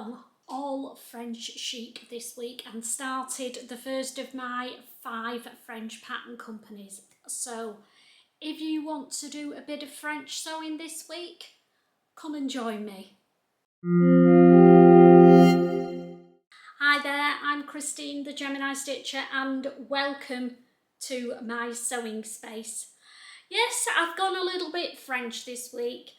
gone all French chic this week and started the first of my 5 French pattern companies. So if you want to do a bit of French sewing this week, come and join me. Hi there, I'm Christine the Gemini Stitcher and welcome to my sewing space. Yes, I've gone a little bit French this week.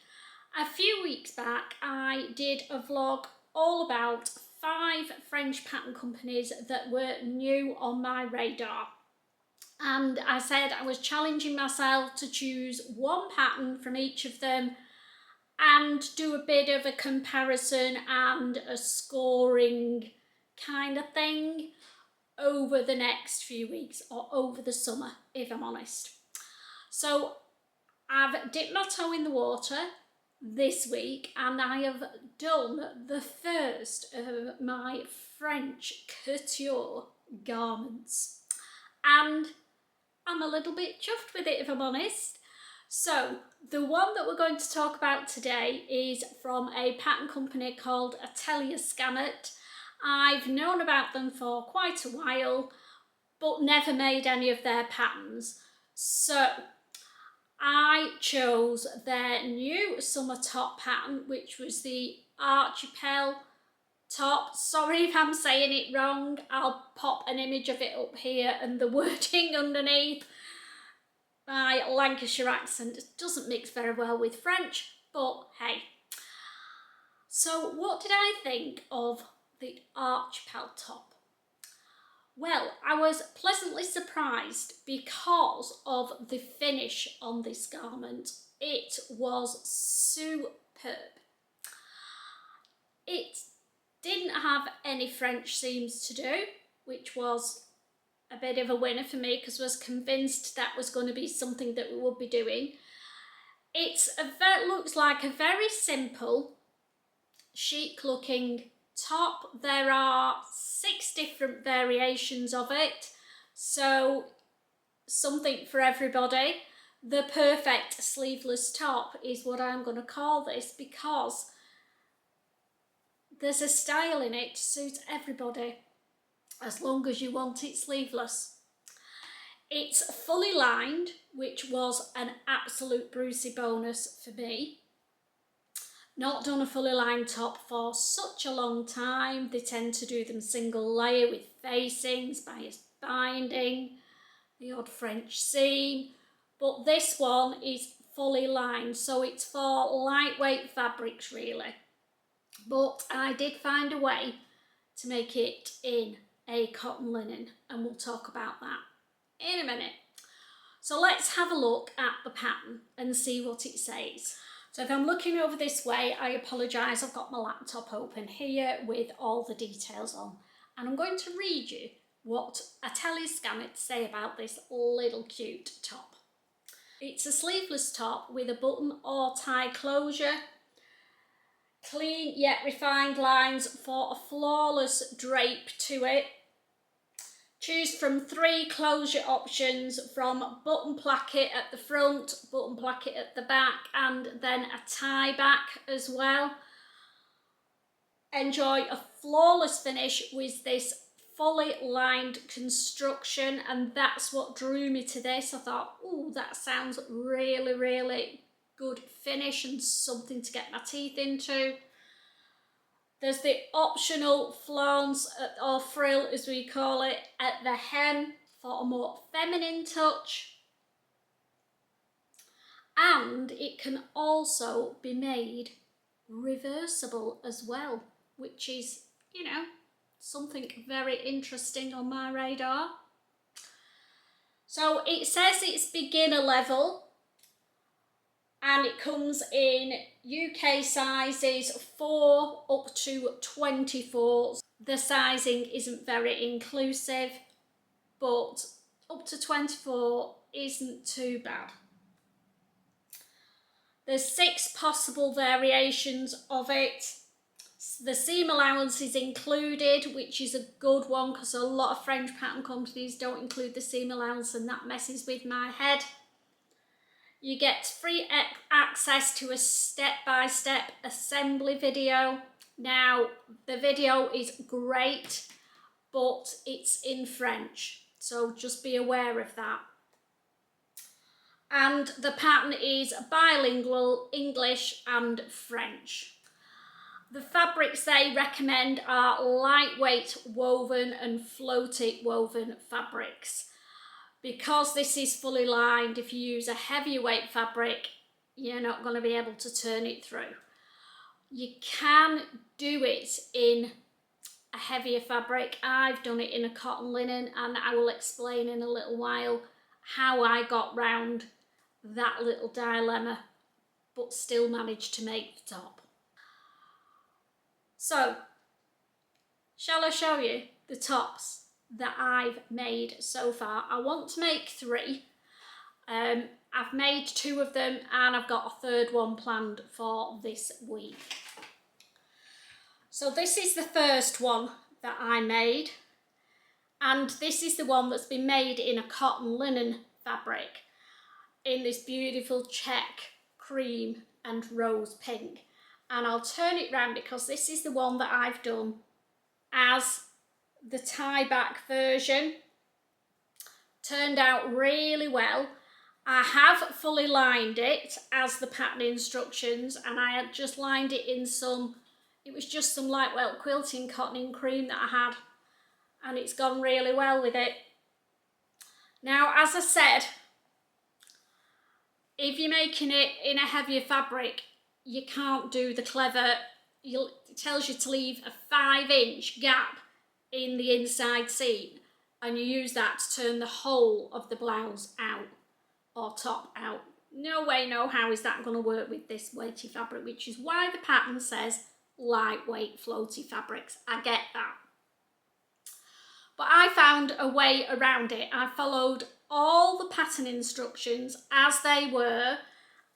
A few weeks back I did a vlog all about 5 French pattern companies that were new on my radar. And I said I was challenging myself to choose one pattern from each of them and do a bit of a comparison and a scoring kind of thing over the next few weeks, or over the summer if I'm honest. So I've dipped my toe in the water this week and I have done the first of my French couture garments and I'm a little bit chuffed with it if I'm honest. So the one that we're going to talk about today is from a pattern company called ATELIER SCAMMMIT. I've known about them for quite a while but never made any of their patterns. So I chose their new summer top pattern, which was the Archipel top. Sorry if I'm saying it wrong, I'll pop an image of it up here and the wording underneath. My Lancashire accent doesn't mix very well with French, but hey. So what did I think of the Archipel top? Well, I was pleasantly surprised because of the finish on this garment. It was superb. It didn't have any French seams to do, which was a bit of a winner for me because I was convinced that was going to be something that we would be doing. It looks like a very simple, chic looking top. There are 6 different variations of it, so something for everybody. The perfect sleeveless top is what I'm going to call this because there's a style in it to suit everybody as long as you want it sleeveless. It's fully lined, which was an absolute Brucey bonus for me. Not done a fully lined top for such a long time. They tend to do them single layer with facings, bias binding, the odd French seam. But this one is fully lined, so it's for lightweight fabrics really. But I did find a way to make it in a cotton linen and we'll talk about that in a minute. So let's have a look at the pattern and see what it says. So if I'm looking over this way, I apologise, I've got my laptop open here with all the details on. And I'm going to read you what ATELIER SCAMMMIT say about this little cute top. It's a sleeveless top with a button or tie closure, clean yet refined lines for a flawless drape to it. Choose from 3 closure options, from button placket at the front, button placket at the back, and then a tie back as well. Enjoy a flawless finish with this fully lined construction, and that's what drew me to this. I thought, oh, that sounds really, really good finish and something to get my teeth into. There's the optional flounce or frill as we call it at the hem for a more feminine touch. And it can also be made reversible as well, which is, you know, something very interesting on my radar. So it says it's beginner level. And it comes in UK sizes 4 up to 24. The sizing isn't very inclusive, but up to 24 isn't too bad. There's 6 possible variations of it. The seam allowance is included, which is a good one because a lot of French pattern companies don't include the seam allowance and that messes with my head. You get free access to a step-by-step assembly video Now, the video is great, but it's in French, so just be aware of that. And the pattern is bilingual, English and French. The fabrics they recommend are lightweight woven and floaty woven fabrics. Because this is fully lined, if you use a heavier weight fabric, you're not going to be able to turn it through. You can do it in a heavier fabric. I've done it in a cotton linen, and I will explain in a little while how I got round that little dilemma, but still managed to make the top. So, shall I show you the tops that I've made so far? I want to make 3. I've made 2 of them, and I've got a 3rd one planned for this week. So this is the first one that I made, and this is the one that's been made in a cotton linen fabric in this beautiful check cream and rose pink. And I'll turn it round because this is the one that I've done as the tie back version. Turned out really well. I have fully lined it as the pattern instructions, and I had just lined it in some, it was just some lightweight quilting cotton in cream that I had, and it's gone really well with it. Now, as I said, if you're making it in a heavier fabric, you can't do the clever, it tells you to leave a 5-inch gap in the inside seam, and you use that to turn the whole of the blouse out or top out. No way, no how is that going to work with this weighty fabric, which is why the pattern says lightweight floaty fabrics. I get that. But I found a way around it. I followed all the pattern instructions as they were.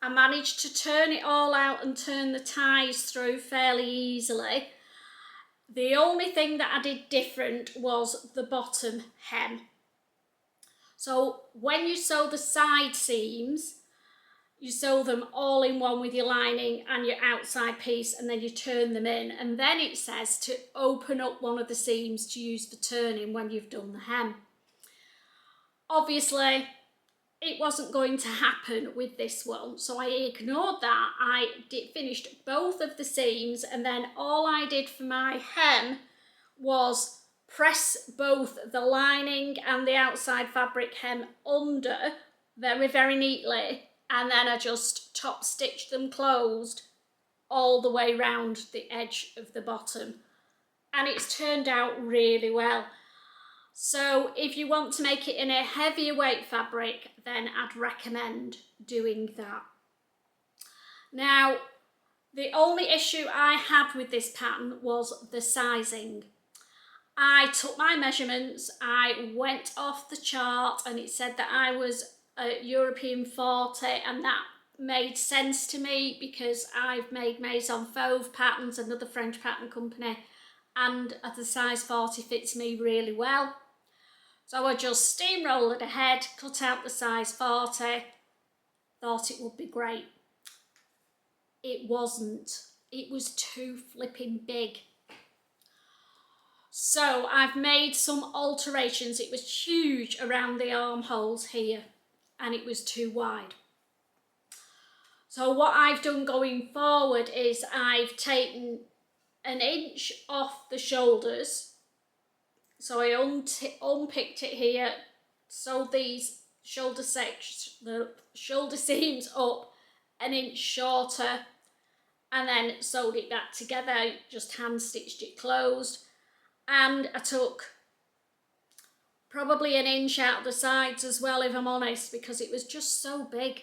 I managed to turn it all out and turn the ties through fairly easily. The only thing that I did different was the bottom hem. So when you sew the side seams, you sew them all in one with your lining and your outside piece, and then you turn them in. And then it says to open up one of the seams to use for turning when you've done the hem. Obviously, it wasn't going to happen with this one, so I ignored that. I finished both of the seams, and then all I did for my hem was press both the lining and the outside fabric hem under very, very neatly, and then I just top stitched them closed all the way round the edge of the bottom, and it's turned out really well. So if you want to make it in a heavier weight fabric, then I'd recommend doing that. Now, the only issue I had with this pattern was the sizing. I took my measurements, I went off the chart, and it said that I was a European 40, and that made sense to me because I've made MAISON FAUVE patterns, another French pattern company, and the size 40 fits me really well. So I just steamrolled it ahead, cut out the size 40, thought it would be great. It wasn't. It was too flipping big. So I've made some alterations. It was huge around the armholes here, and it was too wide. So what I've done going forward is I've taken 1 inch off the shoulders. So I unpicked it here, sewed these shoulder the shoulder seams up 1 inch shorter, and then sewed it back together, just hand stitched it closed. And I took probably 1 inch out of the sides as well, if I'm honest, because it was just so big.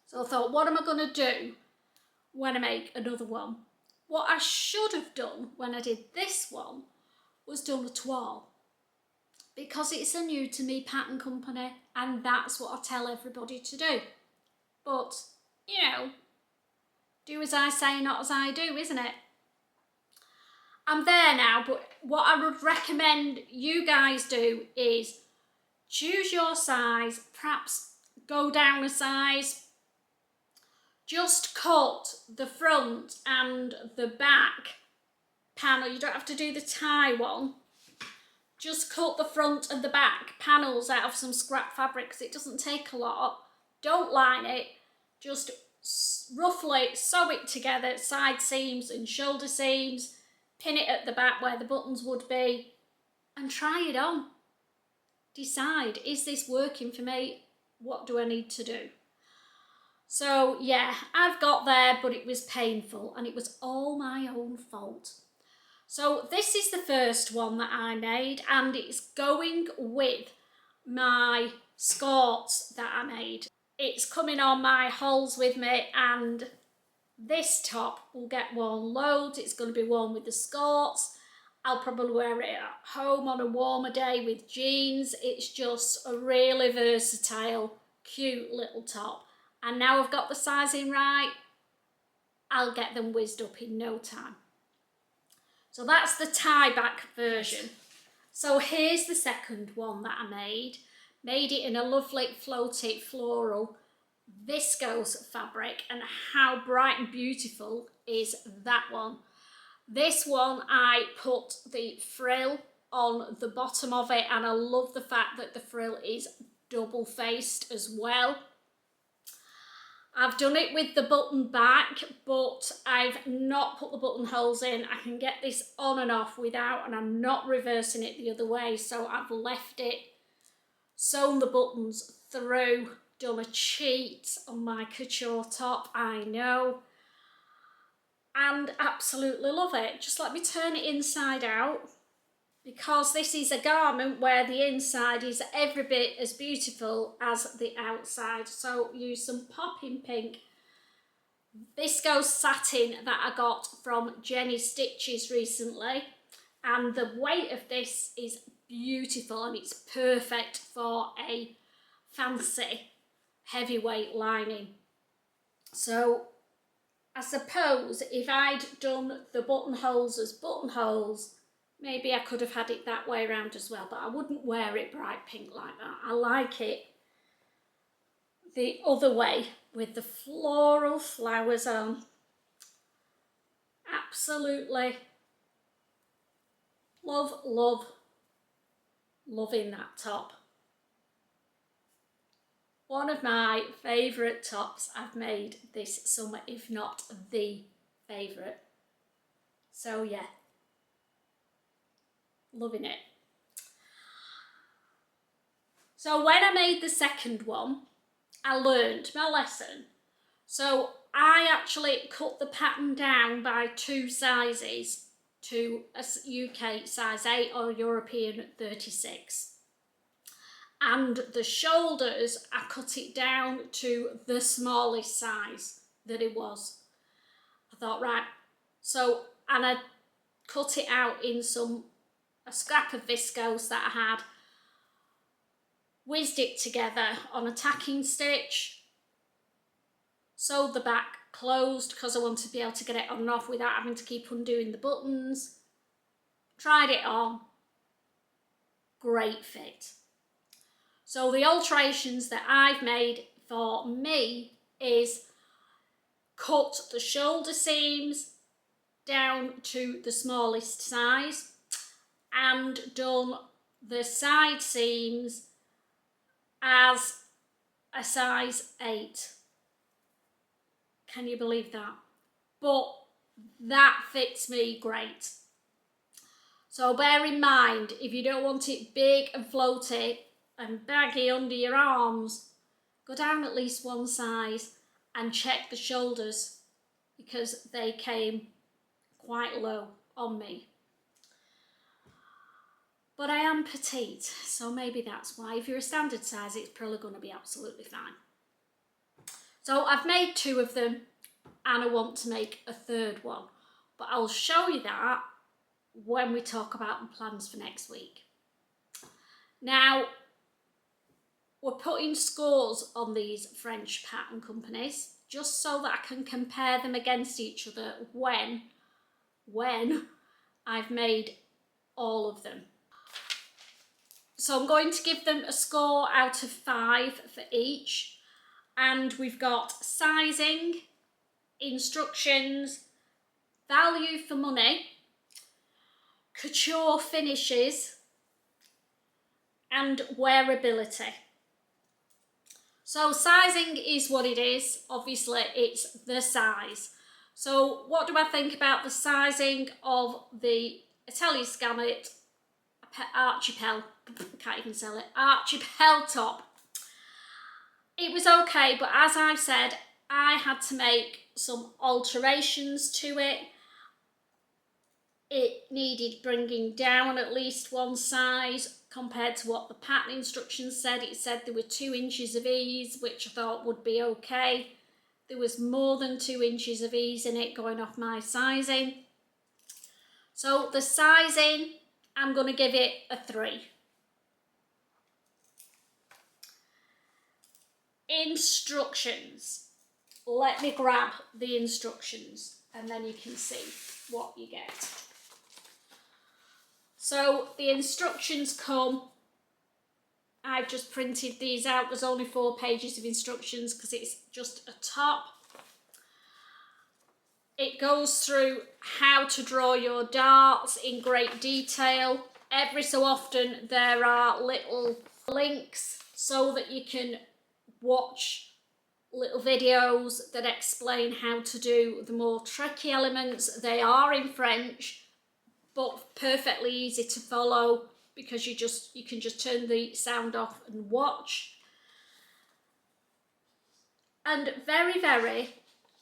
So I thought, what am I going to do when I make another one? What I should have done when I did this one was done a toile, because it's a new to me pattern company, and that's what I tell everybody to do. But, you know, do as I say, not as I do, isn't it? I'm there now, but what I would recommend you guys do is choose your size, perhaps go down a size, just cut the front and the back panel. You don't have to do the tie one. Just cut the front and the back panels out of some scrap fabric because it doesn't take a lot. Don't line it, just roughly sew it together, side seams and shoulder seams, pin it at the back where the buttons would be, and try it on. Decide, is this working for me? What do I need to do? So yeah, I've got there, but it was painful and it was all my own fault. So this is the first one that I made, and it's going with my skirts that I made. It's coming on my holes with me, and this top will get worn loads. It's going to be worn with the skirts. I'll probably wear it at home on a warmer day with jeans. It's just a really versatile, cute little top. And now I've got the sizing right, I'll get them whizzed up in no time. So that's the tie back version. So here's the second one that I made. Made it in a lovely floaty floral viscose fabric, and how bright and beautiful is that one. This one I put the frill on the bottom of it, and I love the fact that the frill is double faced as well. I've done it with the button back, but I've not put the buttonholes in. I can get this on and off without, and I'm not reversing it the other way, so I've left it, sewn the buttons through, done a cheat on my couture top, I know, and absolutely love it. Just let me turn it inside out, because this is a garment where the inside is every bit as beautiful as the outside. So use some popping pink viscose satin that I got from Jenny Stitches recently, and the weight of this is beautiful and it's perfect for a fancy heavyweight lining. So I suppose if I'd done the buttonholes as buttonholes, maybe I could have had it that way around as well, but I wouldn't wear it bright pink like that. I like it the other way with the floral flowers on. Absolutely love, love, loving that top. One of my favourite tops I've made this summer, if not the favourite. So yeah. Loving it. So when I made the second one, I learned my lesson. So I actually cut the pattern down by 2 sizes to a UK size 8 or European 36. And the shoulders, I cut it down to the smallest size that it was. I thought, right, so, and I cut it out in a scrap of viscose that I had, whizzed it together on a tacking stitch, sewed the back closed because I wanted to be able to get it on and off without having to keep undoing the buttons, tried it on, great fit. So the alterations that I've made for me is cut the shoulder seams down to the smallest size, and done the side seams as a size 8. Can you believe that? But that fits me great. So bear in mind, if you don't want it big and floaty and baggy under your arms, go down at least 1 size and check the shoulders, because they came quite low on me. But I am petite, so maybe that's why. If you're a standard size, it's probably going to be absolutely fine. So I've made 2 of them, and I want to make a 3rd one. But I'll show you that when we talk about the plans for next week. Now, we're putting scores on these French pattern companies, just so that I can compare them against each other when I've made all of them. So I'm going to give them a score out of 5 for each, and we've got sizing, instructions, value for money, couture finishes, and wearability. So sizing is what it is. Obviously, it's the size. So what do I think about the sizing of the ATELIER SCAMMMIT Archipel? Can't even sell it. Archipel top. It was okay, but as I've said, I had to make some alterations to it. It needed bringing down at least one size compared to what the pattern instructions said. It said there were 2 inches of ease, which I thought would be okay. There was more than 2 inches of ease in it going off my sizing. So the sizing, I'm going to give it a 3. Instructions. Let me grab the instructions and then you can see what you get. So the instructions come, I've just printed these out. There's only 4 pages of instructions because it's just a top. It goes through how to draw your darts in great detail. Every so often there are little links so that you can watch little videos that explain how to do the more tricky elements. They are in French, but perfectly easy to follow because you can just turn the sound off and watch. And very, very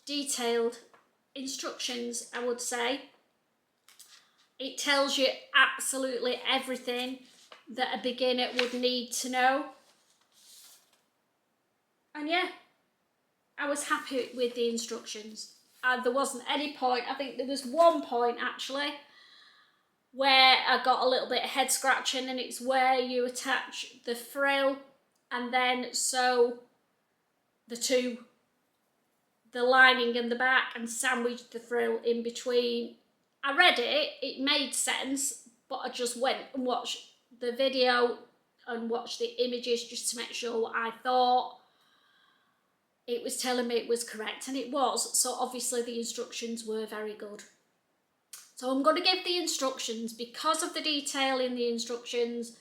detailed instructions, I would say. It tells you absolutely everything that a beginner would need to know. And yeah, I was happy with the instructions. There wasn't any point, I think there was one point actually, where I got a little bit of head scratching, and it's where you attach the frill and then sew the lining and the back and sandwich the frill in between. I read it, it made sense, but I just went and watched the video and watched the images just to make sure what I thought it was telling me it was correct, and it was. So obviously the instructions were very good. So I'm going to give the instructions, because of the detail in the instructions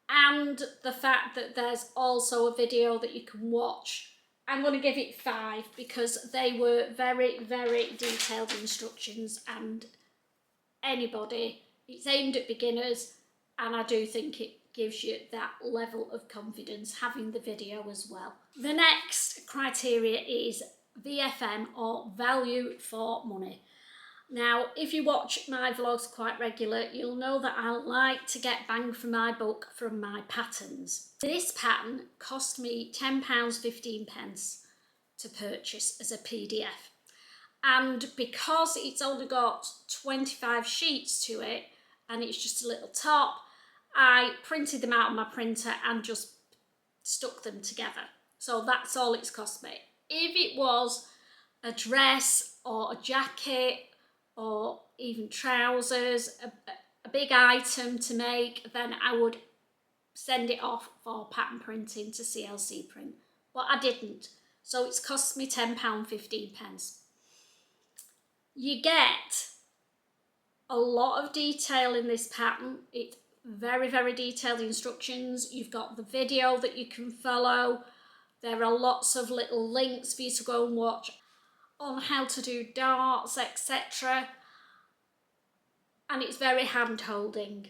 and the fact that there's also a video that you can watch, I'm going to give it 5 because they were very, very detailed instructions, and anybody, it's aimed at beginners, and I do think it gives you that level of confidence having the video as well. The next criteria is VFM, or value for money. Now, if you watch my vlogs quite regular, you'll know that I like to get bang for my buck from my patterns. This pattern cost me £10.15 to purchase as a PDF. And because it's only got 25 sheets to it, and it's just a little top, I printed them out on my printer and just stuck them together. So that's all it's cost me. If it was a dress or a jacket or even trousers, a big item to make, then I would send it off for pattern printing to CLC print. But I didn't. So it's cost me £10.15. You get a lot of detail in this pattern. It's very, very detailed instructions. You've got the video that you can follow. There are lots of little links for you to go and watch on how to do darts, etc. And it's very hand-holding,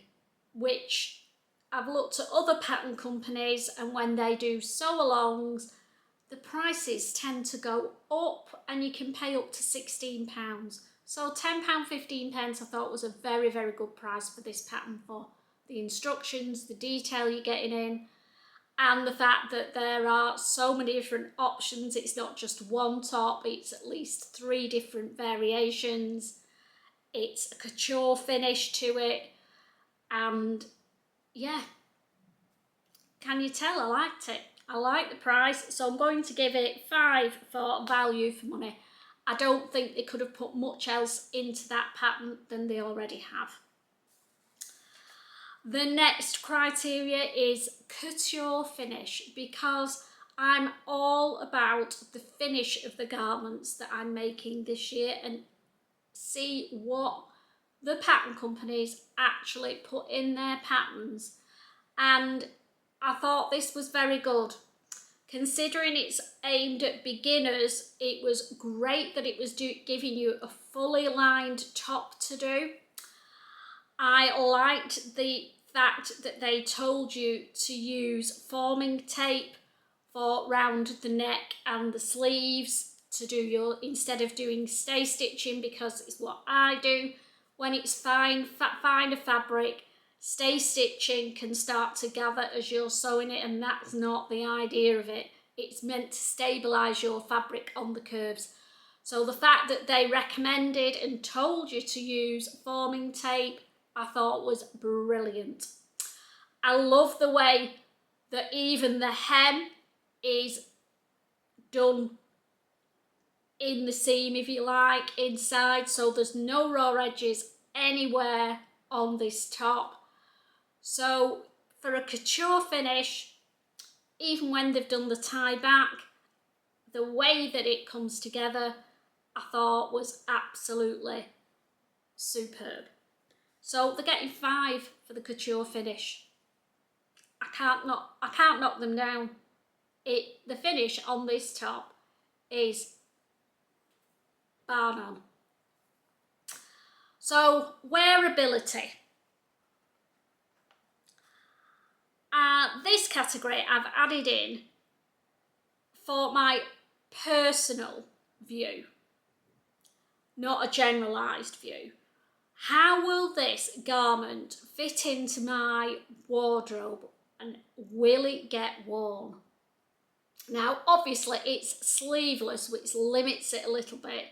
which I've looked at other pattern companies, and when they do sew-alongs, the prices tend to go up and you can pay up to £16. So £10.15 I thought was a very, very good price for this pattern, for the instructions, the detail you're getting in, and the fact that there are so many different options. It's not just one top, it's at least 3 different variations. It's a couture finish to it, and yeah, can you tell I liked it? I like the price, so I'm going to give it 5 for value for money. I don't think they could have put much else into that pattern than they already have. The next criteria is couture finish, because I'm all about the finish of the garments that I'm making this year and see what the pattern companies actually put in their patterns. And I thought this was very good. Considering it's aimed at beginners, it was great that it was giving you a fully lined top to do. I liked the fact that they told you to use forming tape for round the neck and the sleeves to do your, instead of doing stay stitching, because it's what I do. When it's finer fabric, stay stitching can start to gather as you're sewing it, and that's not the idea of it. It's meant to stabilise your fabric on the curves. So the fact that they recommended and told you to use forming tape, I thought was brilliant. I love the way that even the hem is done in the seam, if you like, inside, so there's no raw edges anywhere on this top. So for a couture finish, even when they've done the tie back, the way that it comes together, I thought was absolutely superb. So they're getting 5 for the couture finish. I can't knock them down. The finish on this top is bar none. So wearability. This category I've added in for my personal view, not a generalised view. How will this garment fit into my wardrobe and will it get worn? Now, obviously it's sleeveless, which limits it a little bit,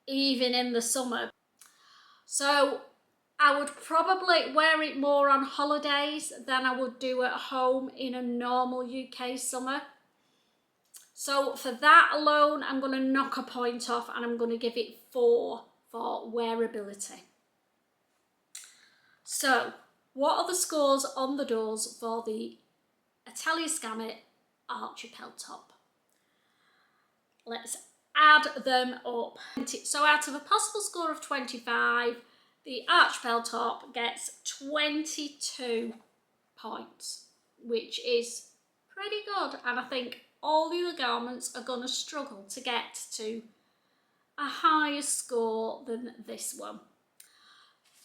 even in the summer. So I would probably wear it more on holidays than I would do at home in a normal UK summer. So for that alone, I'm going to knock a point off and I'm going to give it 4 for wearability. So what are the scores on the doors for the Atelier SCAMMMIT Archipel top? Let's add them up. So out of a possible score of 25, the Archipel top gets 22 points, which is pretty good. And I think all the other garments are going to struggle to get to a higher score than this one.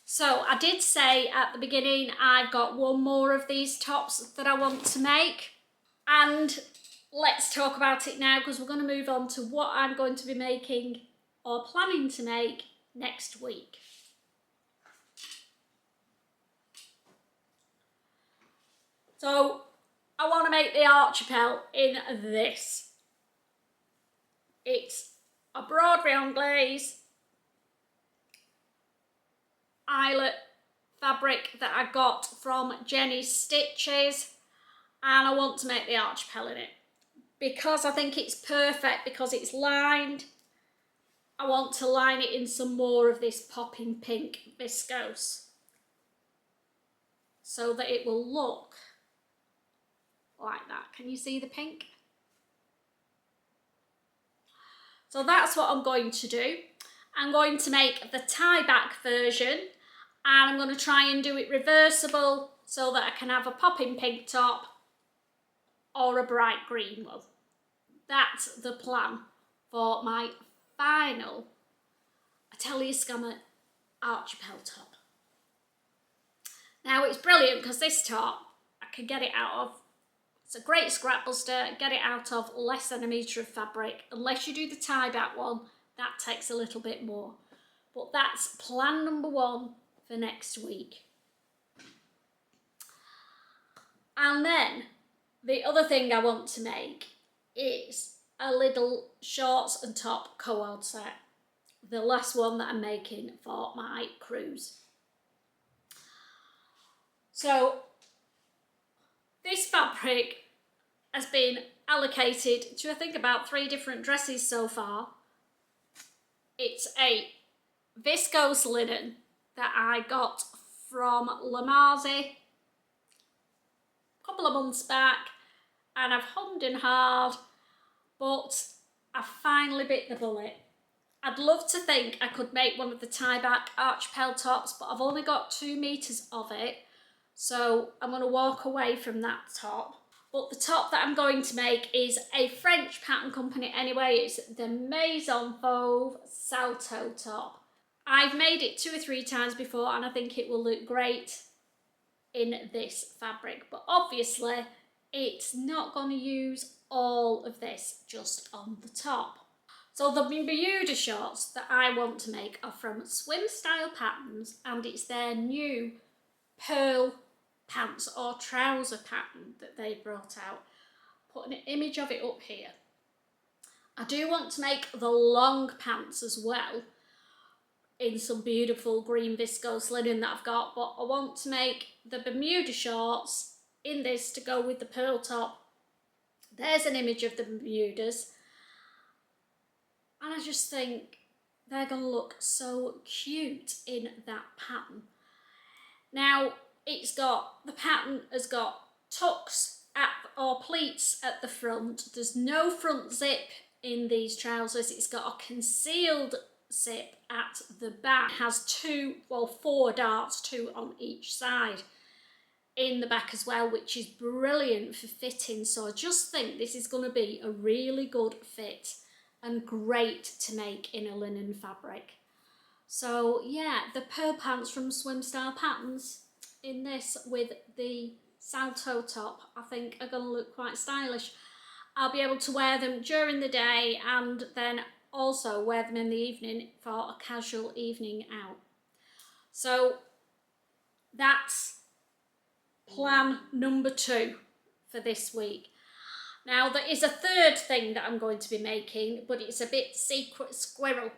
So I did say at the beginning I've got one more of these tops that I want to make, and let's talk about it now because we're going to move on to what I'm going to be making or planning to make next week. So I want to make the Archipel in this. It's a broad round glaze eyelet fabric that I got from Jenny's Stitches, and I want to make the Archipel in it because I think it's perfect because it's lined. I want to line it in some more of this popping pink viscose so that it will look like that. Can you see the pink? So that's what I'm going to do. I'm going to make the tie back version and I'm going to try and do it reversible so that I can have a popping pink top or a bright green one. That's the plan for my final Atelier SCAMMMIT Archipel top. Now it's brilliant because this top I can get it out of. It's a great scrap buster, get it out of less than a metre of fabric. Unless you do the tie back one, that takes a little bit more. But that's plan number 1 for next week. And then the other thing I want to make is a little shorts and top co-ord set. The last one that I'm making for my cruise. So this fabric has been allocated to I think about 3 different dresses so far. It's a viscose linen that I got from La Marzi a couple of months back, and I've hummed and hawed, but I finally bit the bullet. I'd love to think I could make one of the tie-back Archipel tops, but I've only got 2 meters of it, so I'm going to walk away from that top. But the top that I'm going to make is a French pattern company anyway. It's the MAISON FAUVE SALTO top. I've made it 2 or 3 times before and I think it will look great in this fabric, but obviously it's not going to use all of this just on the top. So the Bermuda shorts that I want to make are from Swim Style Patterns, and it's their new pearl pants or trouser pattern that they brought out. Put an image of it up here. I do want to make the long pants as well in some beautiful green viscose linen that I've got, but I want to make the Bermuda shorts in this to go with the pearl top. There's an image of the Bermudas, and I just think they're going to look so cute in that pattern. Now, the pattern has got tucks or pleats at the front. There's no front zip in these trousers. It's got a concealed zip at the back. It has 4 darts, 2 on each side in the back as well, which is brilliant for fitting. So I just think this is going to be a really good fit and great to make in a linen fabric. So yeah, the pearl pants from Swim Style Patterns in this with the Salto top, I think are going to look quite stylish. I'll be able to wear them during the day and then also wear them in the evening for a casual evening out. So that's plan number 2 for this week. Now there is a third thing that I'm going to be making, but it's a bit secret squirrel.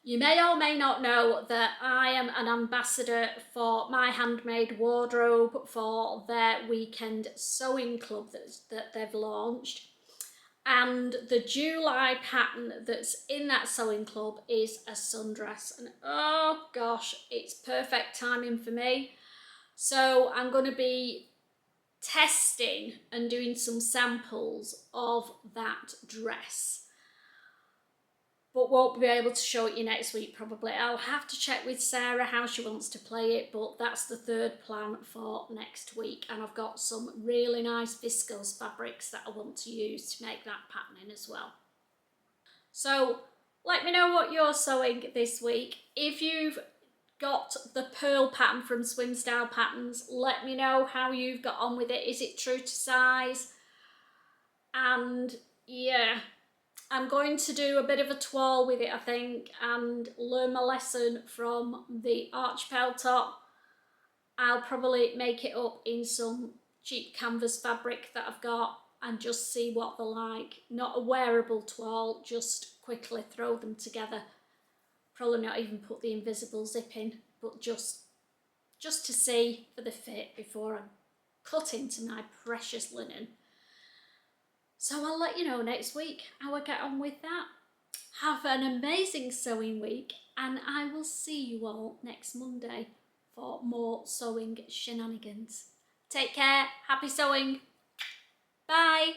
You may or may not know that I am an ambassador for My Handmade Wardrobe for their weekend sewing club that they've launched. And the July pattern that's in that sewing club is a sundress. And oh gosh, it's perfect timing for me. So I'm going to be testing and doing some samples of that dress, but won't be able to show it you next week probably. I'll have to check with Sarah how she wants to play it, but that's the third plan for next week. And I've got some really nice viscose fabrics that I want to use to make that pattern in as well. So let me know what you're sewing this week. If you've got the pearl pattern from Swim Style Patterns, let me know how you've got on with it. Is it true to size? And yeah, I'm going to do a bit of a toile with it, I think, and learn my lesson from the Archipel top. I'll probably make it up in some cheap canvas fabric that I've got and just see what they're like. Not a wearable toile, just quickly throw them together. Probably not even put the invisible zip in, but just to see for the fit before I cut into my precious linen. So I'll let you know next week how I get on with that. Have an amazing sewing week, and I will see you all next Monday for more sewing shenanigans. Take care, happy sewing, bye.